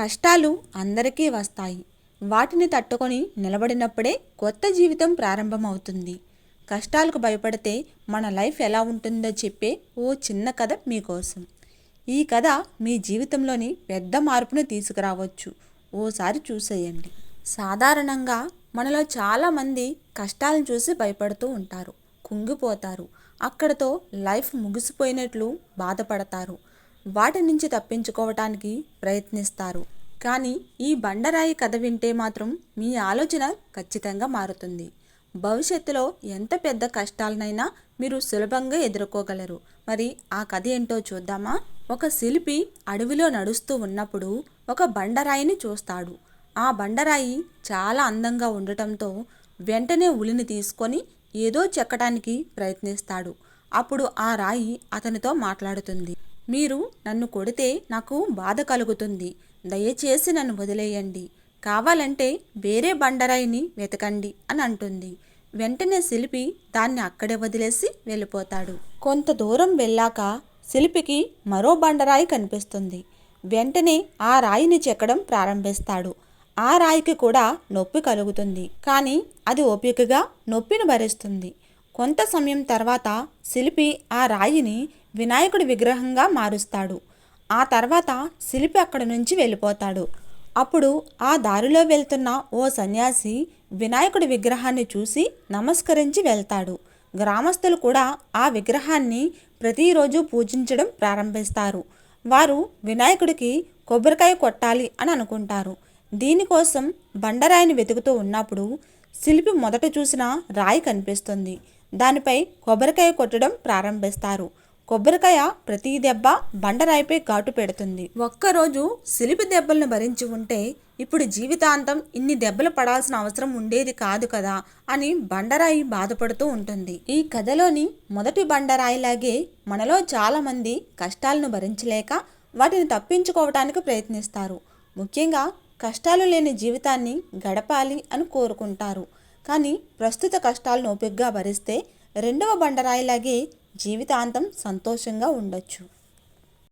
కష్టాలు అందరికీ వస్తాయి. వాటిని తట్టుకొని నిలబడినప్పుడే కొత్త జీవితం ప్రారంభమవుతుంది. కష్టాలకు భయపడితే మన లైఫ్ ఎలా ఉంటుందో చెప్పే ఓ చిన్న కథ మీకోసం. ఈ కథ మీ జీవితంలోని పెద్ద మార్పును తీసుకురావచ్చు. ఓసారి చూసేయండి. సాధారణంగా మనలో చాలామంది కష్టాలను చూసి భయపడుతూ ఉంటారు, కుంగిపోతారు, అక్కడితో లైఫ్ ముగిసిపోయినట్లు బాధపడతారు, వాటి నుంచి తప్పించుకోవటానికి ప్రయత్నిస్తారు. కానీ ఈ బండరాయి కథ వింటే మాత్రం మీ ఆలోచన ఖచ్చితంగా మారుతుంది. భవిష్యత్తులో ఎంత పెద్ద కష్టాలనైనా మీరు సులభంగా ఎదుర్కోగలరు. మరి ఆ కథ ఏంటో చూద్దామా? ఒక శిల్పి అడవిలో నడుస్తూ ఉన్నప్పుడు ఒక బండరాయిని చూస్తాడు. ఆ బండరాయి చాలా అందంగా ఉండటంతో వెంటనే ఉలిని తీసుకొని ఏదో చెక్కడానికి ప్రయత్నిస్తాడు. అప్పుడు ఆ రాయి అతనితో మాట్లాడుతుంది. మీరు నన్ను కొడితే నాకు బాధ కలుగుతుంది. దయచేసి నన్ను వదిలేయండి. కావాలంటే వేరే బండరాయిని వెతకండి అని అంటుంది. వెంటనే శిల్పి దాన్ని అక్కడే వదిలేసి వెళ్ళిపోతాడు. కొంత దూరం వెళ్ళాక శిల్పికి మరో బండరాయి కనిపిస్తుంది. వెంటనే ఆ రాయిని చెక్కడం ప్రారంభిస్తాడు. ఆ రాయికి కూడా నొప్పి కలుగుతుంది. కానీ అది ఓపికగా నొప్పిని భరిస్తుంది. కొంత సమయం తర్వాత శిల్పి ఆ రాయిని వినాయకుడి విగ్రహంగా మారుస్తాడు. ఆ తర్వాత శిల్పి అక్కడి నుంచి వెళ్ళిపోతాడు. అప్పుడు ఆ దారిలో వెళ్తున్న ఓ సన్యాసి వినాయకుడి విగ్రహాన్ని చూసి నమస్కరించి వెళ్తాడు. గ్రామస్తులు కూడా ఆ విగ్రహాన్ని ప్రతిరోజు పూజించడం ప్రారంభిస్తారు. వారు వినాయకుడికి కొబ్బరికాయ కొట్టాలి అని అనుకుంటారు. దీనికోసం బండరాయిని వెతుకుతూ ఉన్నప్పుడు శిల్పి మొదట చూసిన రాయి కనిపిస్తుంది. దానిపై కొబ్బరికాయ కొట్టడం ప్రారంభిస్తారు. కొబ్బరికాయ ప్రతి దెబ్బ బండరాయిపై ఘాటు పెడుతుంది. ఒక్కరోజు శిల్పి దెబ్బలను భరించి ఉంటే ఇప్పుడు జీవితాంతం ఇన్ని దెబ్బలు పడాల్సిన అవసరం ఉండేది కాదు కదా అని బండరాయి బాధపడుతూ ఉంటుంది. ఈ కథలోని మొదటి బండరాయిలాగే మనలో చాలామంది కష్టాలను భరించలేక వాటిని తప్పించుకోవటానికి ప్రయత్నిస్తారు. ముఖ్యంగా కష్టాలు లేని జీవితాన్ని గడపాలి అని కోరుకుంటారు. కానీ ప్రస్తుత కష్టాలను ఓపికగా భరిస్తే రెండవ బండరాయిలాగే జీవితాంతం సంతోషంగా ఉండొచ్చు.